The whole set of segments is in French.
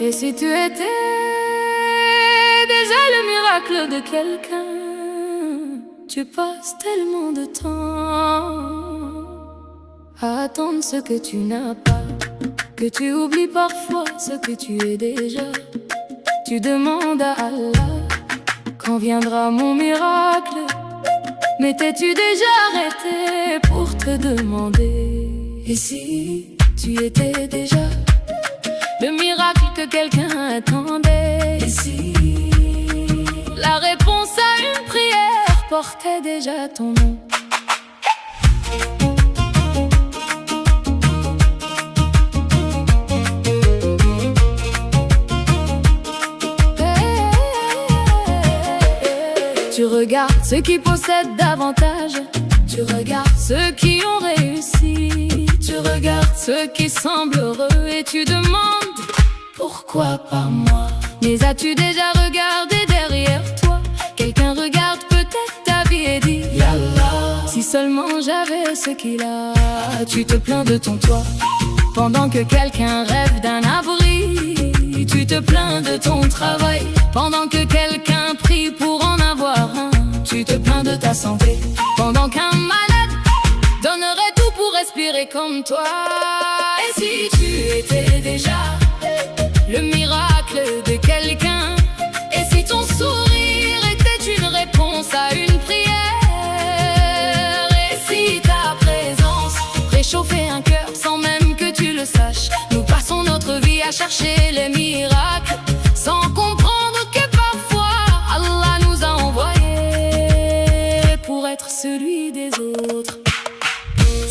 Et si tu étais déjà le miracle de quelqu'un, tu passes tellement de temps à attendre ce que tu n'as pas, que tu oublies parfois ce que tu es déjà. Tu demandes à Allah quand viendra mon miracle, mais t'es-tu déjà arrêté pour te demander? Et si tu étais déjà le miracle que quelqu'un attendait? Et si la réponse à une prière portait déjà ton nom? Tu regardes ceux qui possèdent davantage, tu regardes ceux qui ont réussi, tu regardes ceux qui semblent heureux et tu demandes pourquoi pas moi? Mais as-tu déjà regardé derrière toi? Quelqu'un regarde peut-être ta vie et dit Yallah, si seulement j'avais ce qu'il a. Tu te plains de ton toit pendant que quelqu'un rêve d'un abri. Tu te plains de ton travail pendant que quelqu'un prie pour en avoir un. Tu te plains de ta santé pendant qu'un malade donnerait tout pour respirer comme toi. Et si tu étais déjà le miracle de quelqu'un? Et si ton sourire était une réponse à une prière? Et si ta présence réchauffait un cœur sans même que tu le saches? Nous passons notre vie à chercher les miracles sans comprendre que parfois Allah nous a envoyés pour être celui des autres.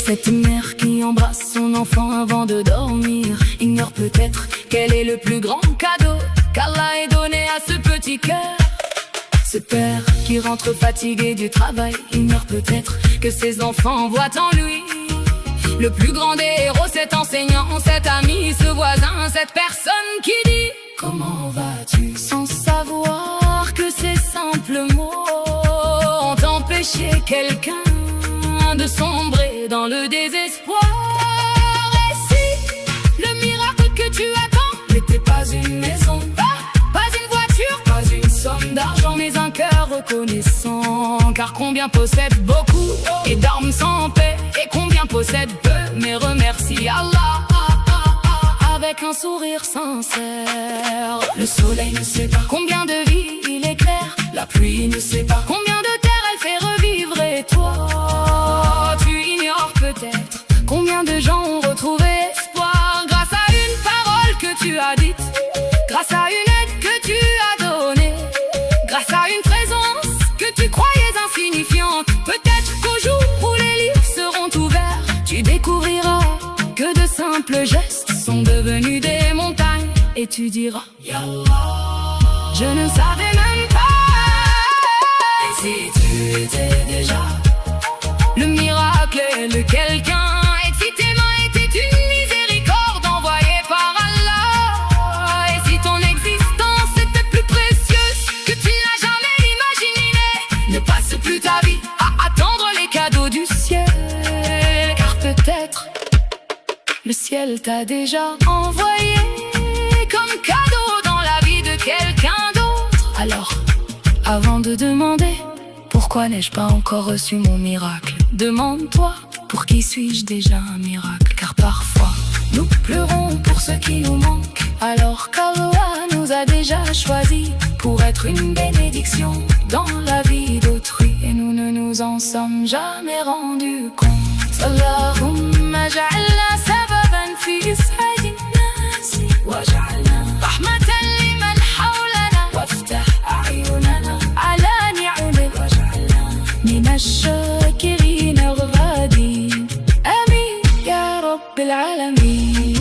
Cette mère qui embrasse son enfant avant de dormir ignore peut-être quel est le plus grand cadeau qu'Allah ait donné à ce petit cœur. Ce père qui rentre fatigué du travail ignore peut-être que ses enfants voient en lui le plus grand des héros, cet enseignant, cet ami, ce voisin, cette personne qui dit comment vas-tu, sans savoir que ces simples mots ont empêché quelqu'un de sombrer dans le désespoir. Et si le miracle que tu attends n'était pas une maison, pas une voiture, pas une somme d'argent, mais un cœur reconnaissant? Car combien possèdent beaucoup et dorment sans paix, et combien possèdent peu mais remercie Allah avec un sourire sincère. Le soleil ne sait pas combien de vies il éclaire, la pluie ne sait pas combien de terre elle fait revivre. Et toi, tu ignores peut-être combien de gens ont retrouvé espoir grâce à une parole que tu as dite, grâce à une aide que tu as donnée, grâce à une présence que tu croyais insignifiante. Peut-être qu'au jour où les livres seront ouverts, tu découvriras que de simples gestes sont devenus des montagnes. Et tu diras Yallah, je ne savais même pas. Et si tu étais déjà le miracle de quelqu'un? Et si tes mains étaient une miséricorde envoyée par Allah? Et si ton existence était plus précieuse que tu n'as jamais imaginé? Ne passe plus ta vie à attendre les cadeaux du ciel, car peut-être le ciel t'a déjà envoyé comme cadeau dans la vie de quelqu'un d'autre. Alors, avant de demander pourquoi n'ai-je pas encore reçu mon miracle, demande-toi pour qui suis-je déjà un miracle. Car parfois, nous pleurons pour ce qui nous manque, alors qu'Allah nous a déjà choisis pour être une bénédiction dans la vie d'autrui. Et nous ne nous en sommes jamais rendus compte. Allahumma ja'alna sababan fi is'adi an-nas waj'alna rahmatan liman hawlana waftah a'yunana ala ni'amik waj'alna min ash-shakirin ar-radin. Amin ya rabbil alamin.